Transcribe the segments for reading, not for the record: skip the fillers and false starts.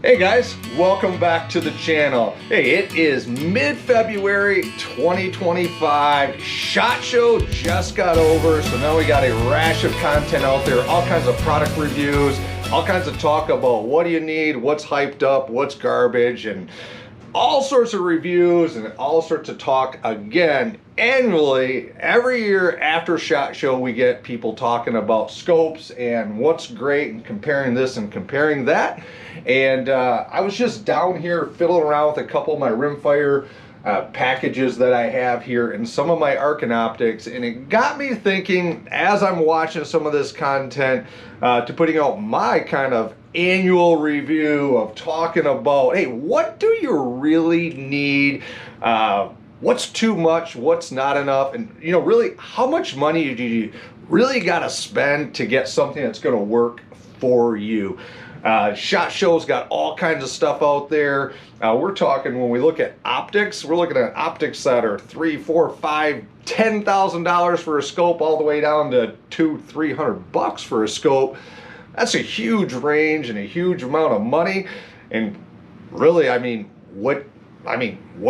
Hey guys, welcome back to the channel. Hey, it is mid-February 2025. SHOT Show just got over, so now we got a rash of content out there, all kinds of product reviews, all kinds of talk about what do you need, what's hyped up, what's garbage, and all sorts of reviews and all sorts of talk. Again, annually, every year after SHOT Show, we get people talking about scopes and what's great and comparing this and comparing that. And I was just down here fiddling around with a couple of my rimfire packages that I have here and some of my Arken Optics, and it got me thinking as I'm watching some of this content to putting out my kind of annual review of talking about, hey, what do you really need? What's too much? What's not enough? And you know, really, how much money do you really got to spend to get something that's going to work for you? SHOT Show's got all kinds of stuff out there. We're talking, when we look at optics, we're looking at optics that are $3, $4, $5, $10,000 for a scope, all the way down to $200-300 for a scope. That's a huge range and a huge amount of money. And really, what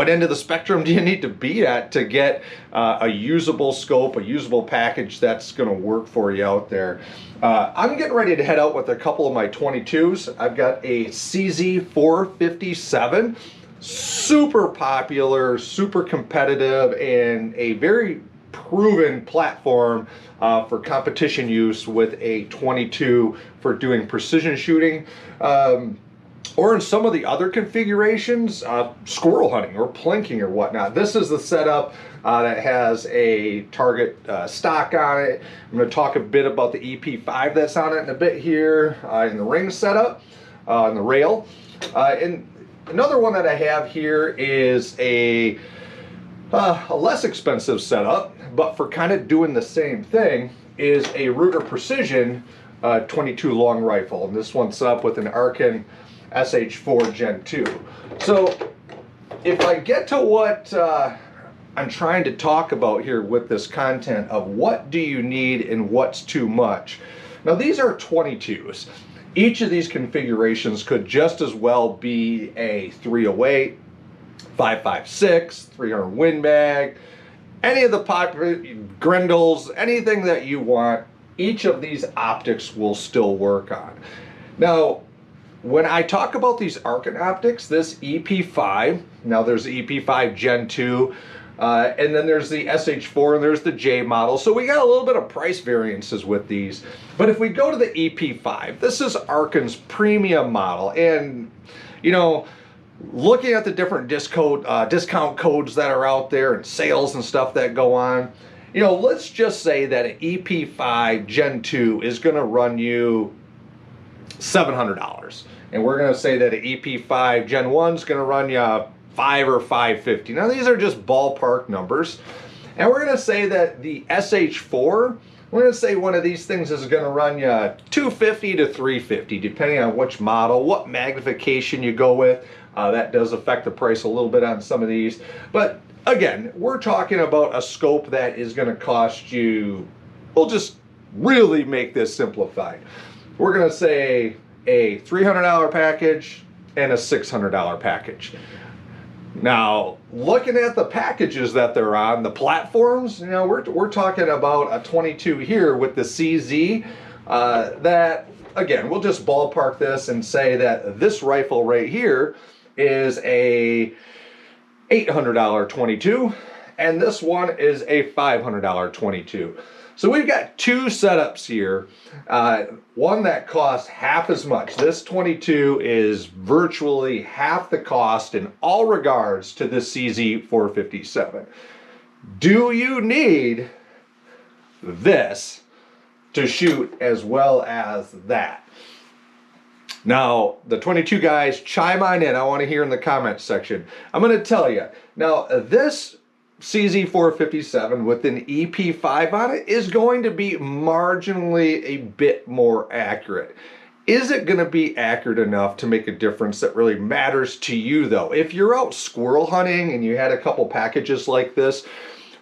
end of the spectrum do you need to be at to get a usable scope, a usable package that's going to work for you out there? I'm getting ready to head out with a couple of my 22s. I've got a CZ457, super popular, super competitive, and a very proven platform for competition use with a 22 for doing precision shooting. Or in some of the other configurations, squirrel hunting or plinking or whatnot. This is the setup that has a target stock on it. I'm going to talk a bit about the EP5 that's on it in a bit here, in the ring setup, in the rail. And another one that I have here is a less expensive setup, but for kind of doing the same thing, is a Ruger Precision 22 long rifle. And this one's set up with an Arken SH4 Gen 2. So if I get to what I'm trying to talk about here with this content of what do you need and what's too much. Now these are 22s. Each of these configurations could just as well be a 308, 5.56, 300 Win Mag, any of the popular Grendels, anything that you want. Each of these optics will still work on. Now, when I talk about these Arken Optics, this EP5, now there's the EP5 Gen 2, and then there's the SH4, and there's the J model. So we got a little bit of price variances with these. But if we go to the EP5, this is Arken's premium model. And, you know, looking at the different discount codes that are out there and sales and stuff that go on, you know, let's just say that an EP5 Gen 2 is going to run you $700, and we're going to say that an EP5 Gen 1 is going to run you $500 or $550. Now these are just ballpark numbers, and we're going to say that the SH4, we're going to say one of these things is going to run you $250 to $350, depending on which model, what magnification you go with. That does affect the price a little bit on some of these, but again, we're talking about a scope that is going to cost you, we'll just really make this simplified. We're going to say a $300 package and a $600 package. Now, looking at the packages that they're on, the platforms, you know, we're talking about a 22 here with the CZ that, again, we'll just ballpark this and say that this rifle right here is a $800 22, and this one is a $500 22. So we've got two setups here, one that costs half as much. This 22 is virtually half the cost in all regards to the CZ457. Do you need this to shoot as well as that? Now, the 22 guys, chime on in. I want to hear in the comments section. I'm going to tell you. Now, this CZ457 with an EP5 on it is going to be marginally a bit more accurate. Is it going to be accurate enough to make a difference that really matters to you, though? If you're out squirrel hunting and you had a couple packages like this,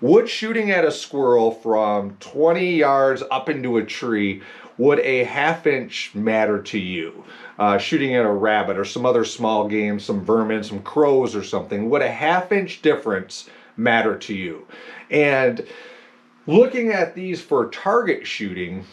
would shooting at a squirrel from 20 yards up into a tree, Would a 1/2 inch matter to you? Shooting at a rabbit or some other small game, some vermin, some crows or something, would a 1/2 inch difference matter to you? And looking at these for target shooting,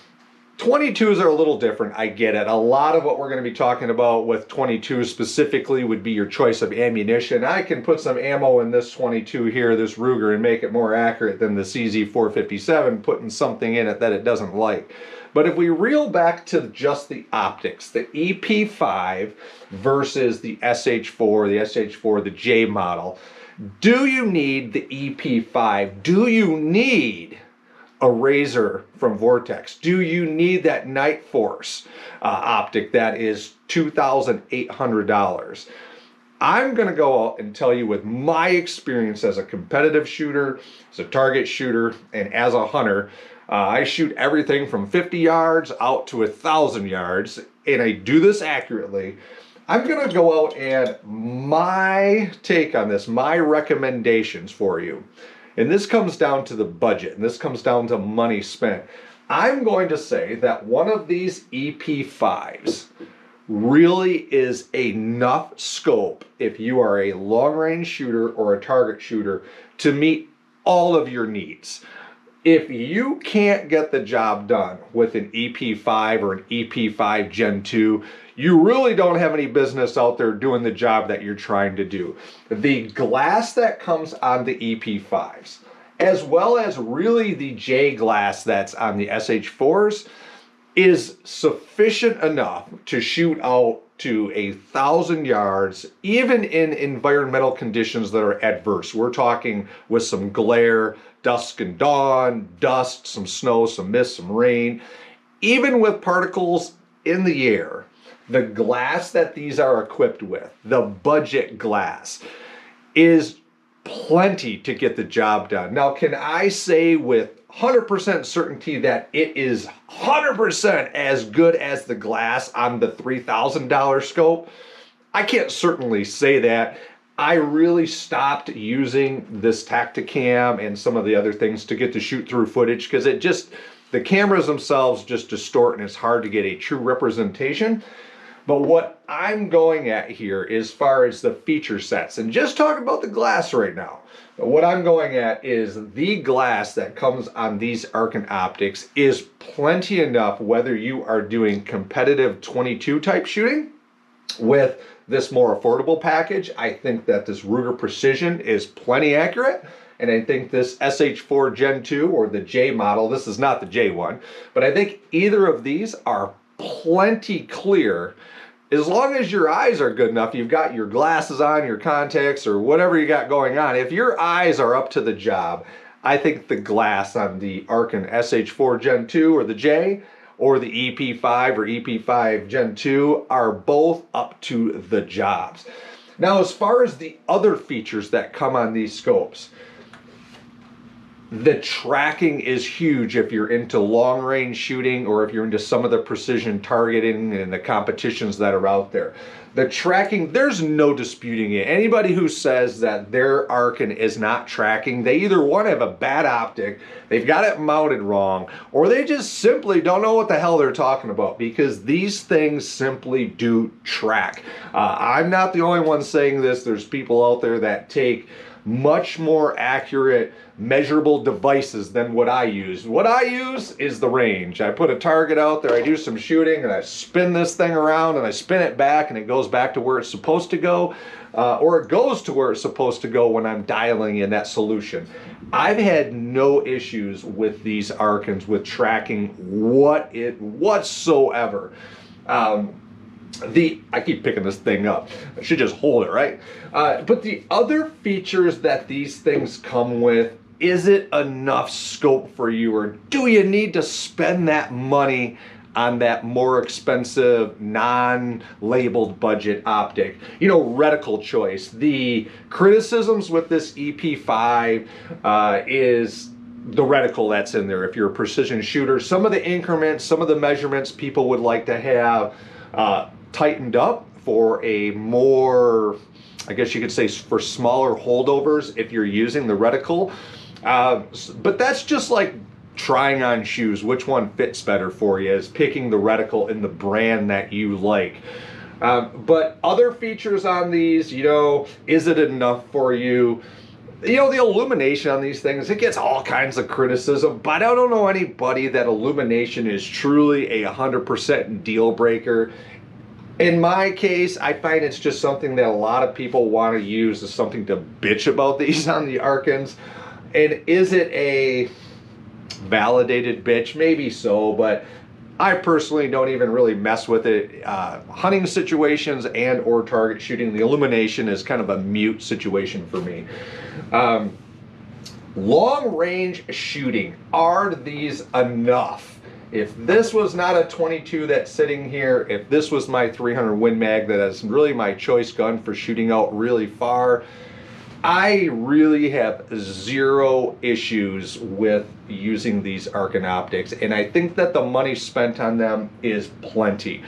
22s are a little different, I get it. A lot of what we're going to be talking about with 22 specifically would be your choice of ammunition. I can put some ammo in this 22 here, this Ruger, and make it more accurate than the CZ457, putting something in it that it doesn't like. But if we reel back to just the optics, the EP5 versus the SH4, the J model, do you need the EP5? Do you need a razor from Vortex? Do you need that Night Force optic that is $2,800? I'm going to go out and tell you with my experience as a competitive shooter, as a target shooter, and as a hunter, I shoot everything from 50 yards out to 1,000 yards, and I do this accurately. I'm going to go out and my take on this, my recommendations for you. And this comes down to the budget, and this comes down to money spent. I'm going to say that one of these EP5s really is enough scope if you are a long-range shooter or a target shooter to meet all of your needs. If you can't get the job done with an EP5 or an EP5 Gen 2, you really don't have any business out there doing the job that you're trying to do. The glass that comes on the EP5s, as well as really the J glass that's on the SH4s, is sufficient enough to shoot out to 1,000 yards, even in environmental conditions that are adverse. We're talking with some glare, dusk and dawn, dust, some snow, some mist, some rain. Even with particles in the air, the glass that these are equipped with, the budget glass, is plenty to get the job done. Now, can I say with 100% certainty that it is 100% as good as the glass on the $3,000 scope? I can't certainly say that. I really stopped using this Tacticam and some of the other things to get the shoot through footage because the cameras themselves just distort and it's hard to get a true representation. But what I'm going at here as far as the feature sets, and just talk about the glass right now, what I'm going at is the glass that comes on these Arken Optics is plenty enough whether you are doing competitive 22 type shooting with this more affordable package. I think that this Ruger Precision is plenty accurate. And I think this SH4 Gen 2 or the J model, this is not the J one, but I think either of these are plenty clear. As long as your eyes are good enough, you've got your glasses on, your contacts, or whatever you got going on. If your eyes are up to the job, I think the glass on the Arken SH4 Gen 2 or the J or the EP5 or EP5 Gen 2 are both up to the jobs. Now, as far as the other features that come on these scopes, the tracking is huge if you're into long range shooting or if you're into some of the precision targeting and the competitions that are out there. The tracking, there's no disputing it. Anybody who says that their Arken is not tracking, they either one have a bad optic, they've got it mounted wrong, or they just simply don't know what the hell they're talking about because these things simply do track. I'm not the only one saying this. There's people out there that take much more accurate measurable devices than what I use. What I use is the range. I put a target out there, I do some shooting, and I spin this thing around and I spin it back and it goes back to where it's supposed to go, or it goes to where it's supposed to go when I'm dialing in that solution. I've had no issues with these Arkens with tracking whatsoever. I keep picking this thing up. I should just hold it, right? But the other features that these things come with, is it enough scope for you, or do you need to spend that money on that more expensive, non-labeled budget optic? You know, reticle choice. The criticisms with this EP5 is the reticle that's in there. If you're a precision shooter, some of the increments, some of the measurements people would like to have tightened up for a more, I guess you could say, for smaller holdovers if you're using the reticle. But that's just like trying on shoes, which one fits better for you, is picking the reticle and the brand that you like. But other features on these, you know, is it enough for you? You know, the illumination on these things, it gets all kinds of criticism, but I don't know anybody that illumination is truly a 100% deal breaker. In my case, I find it's just something that a lot of people want to use as something to bitch about these on the Arkens. And is it a validated bitch? Maybe so, but I personally don't even really mess with it. Hunting situations and or target shooting, the illumination is kind of a mute situation for me. Long range shooting, are these enough? If this was not a 22 that's sitting here, if this was my 300 Win Mag that is really my choice gun for shooting out really far, I really have zero issues with using these Arken Optics, and I think that the money spent on them is plenty.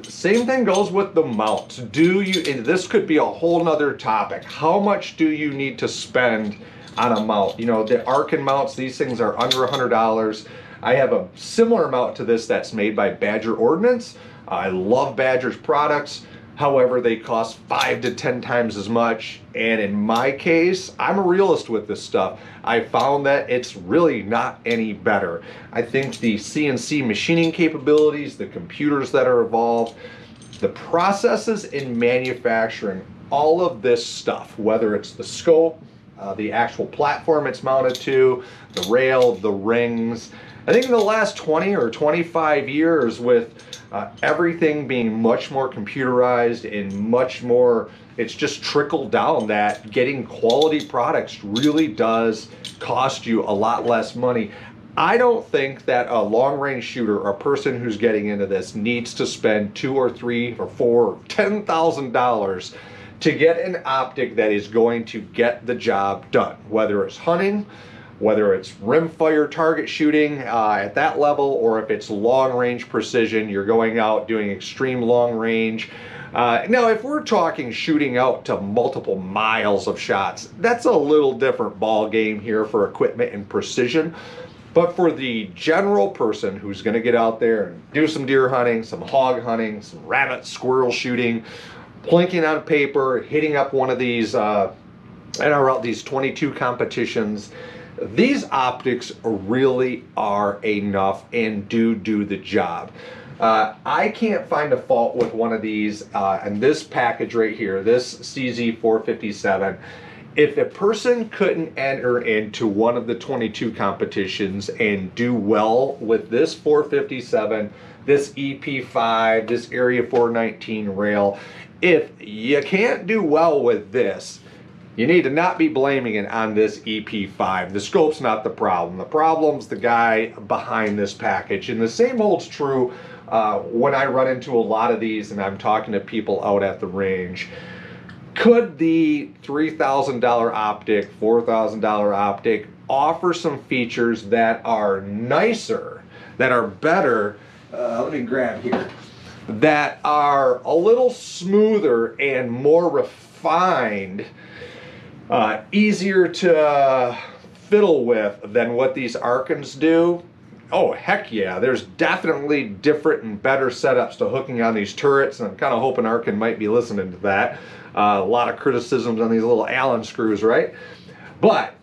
Same thing goes with the mounts. Do you, and this could be a whole nother topic, how much do you need to spend on a mount? You know, the Arken mounts, these things are under $100. I have a similar mount to this that's made by Badger Ordnance. I love Badger's products. However, they cost 5 to 10 times as much. And in my case, I'm a realist with this stuff. I found that it's really not any better. I think the CNC machining capabilities, the computers that are involved, the processes in manufacturing, all of this stuff, whether it's the scope, the actual platform it's mounted to, the rail, the rings, I think in the last 20 or 25 years, with everything being much more computerized and much more, it's just trickled down that getting quality products really does cost you a lot less money. I don't think that a long-range shooter or a person who's getting into this needs to spend $2 or $3 or $4 or $10,000 to get an optic that is going to get the job done, whether it's hunting, whether it's rimfire target shooting at that level, or if it's long-range precision, you're going out doing extreme long range. Now, if we're talking shooting out to multiple miles of shots, that's a little different ball game here for equipment and precision. But for the general person who's going to get out there and do some deer hunting, some hog hunting, some rabbit, squirrel shooting, plinking on paper, hitting up one of these these 22 competitions, these optics really are enough and do the job. I can't find a fault with one of these, and this package right here, this CZ457. If a person couldn't enter into one of the 22 competitions and do well with this 457, this EP5, this Area 419 rail, if you can't do well with this, you need to not be blaming it on this EP5. The scope's not the problem. The problem's the guy behind this package. And the same holds true when I run into a lot of these and I'm talking to people out at the range. Could the $3,000 optic, $4,000 optic offer some features that are nicer, that are better, let me grab here, that are a little smoother and more refined, easier to fiddle with than what these Arkens do? Oh, heck yeah. There's definitely different and better setups to hooking on these turrets, and I'm kind of hoping Arken might be listening to that. A lot of criticisms on these little Allen screws, right? But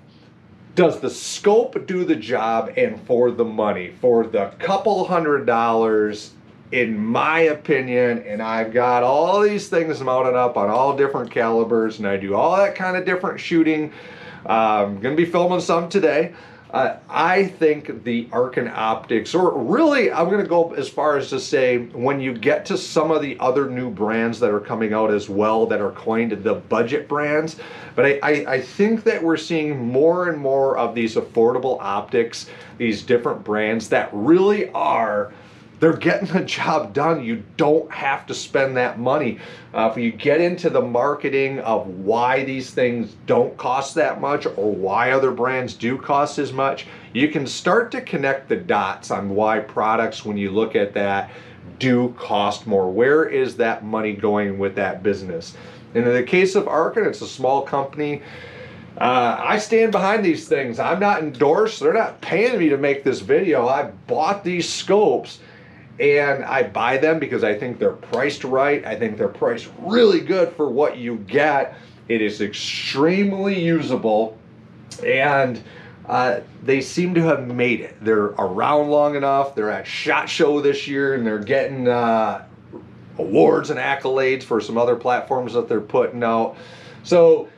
does the scope do the job? And for the money, for the couple $100, in my opinion, and I've got all these things mounted up on all different calibers, and I do all that kind of different shooting. I'm going to be filming some today. I think the Arken Optics, or really I'm going to go as far as to say when you get to some of the other new brands that are coming out as well that are coined the budget brands, but I think that we're seeing more and more of these affordable optics, these different brands that really are, they're getting the job done. You don't have to spend that money. If you get into the marketing of why these things don't cost that much or why other brands do cost as much, you can start to connect the dots on why products, when you look at that, do cost more. Where is that money going with that business? And in the case of Arken, it's a small company. I stand behind these things. I'm not endorsed. They're not paying me to make this video. I bought these scopes and I buy them because I think they're priced right. I think they're priced really good for what you get. It is extremely usable, and they seem to have made it. They're around long enough. They're at SHOT Show this year, and they're getting awards and accolades for some other platforms that they're putting out. So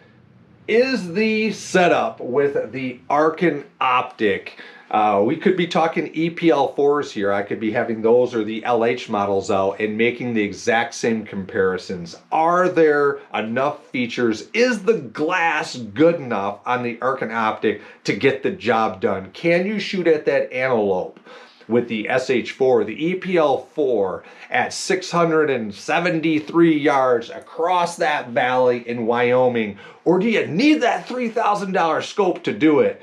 is the setup with the Arken Optic. We could be talking EPL4s here. I could be having those or the LH models out and making the exact same comparisons. Are there enough features? Is the glass good enough on the Arken Optic to get the job done? Can you shoot at that antelope with the SH4, the EPL4 at 673 yards across that valley in Wyoming? Or do you need that $3,000 scope to do it?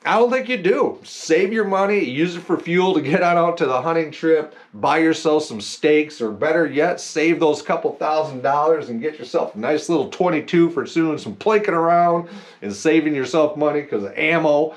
I don't think you do. Save your money, use it for fuel to get on out to the hunting trip, buy yourself some steaks, or better yet, save those couple $1,000s and get yourself a nice little 22 for doing some planking around and saving yourself money because of ammo.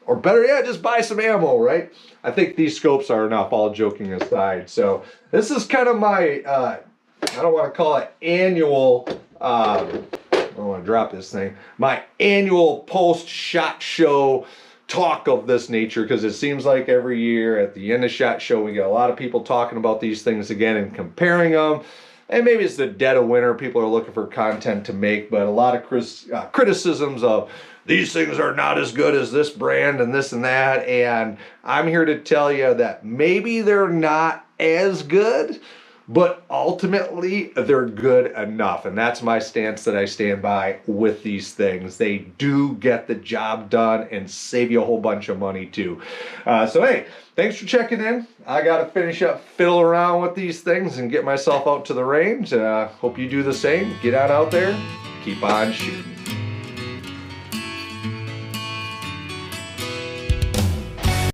Or better yet, just buy some ammo, right? I think these scopes are enough, all joking aside. So this is kind of my, I don't want to call it annual, I don't want to drop this thing, my annual post-SHOT Show talk of this nature, because it seems like every year at the end of SHOT Show we get a lot of people talking about these things again and comparing them. And maybe it's the dead of winter, people are looking for content to make, but a lot of criticisms of these things are not as good as this brand and this and that. And I'm here to tell you that maybe they're not as good, but ultimately they're good enough. And that's my stance that I stand by with these things. They do get the job done and save you a whole bunch of money too. So hey, thanks for checking in. I got to finish up, fiddle around with these things and get myself out to the range. Hope you do the same. Get on out there, keep on shooting.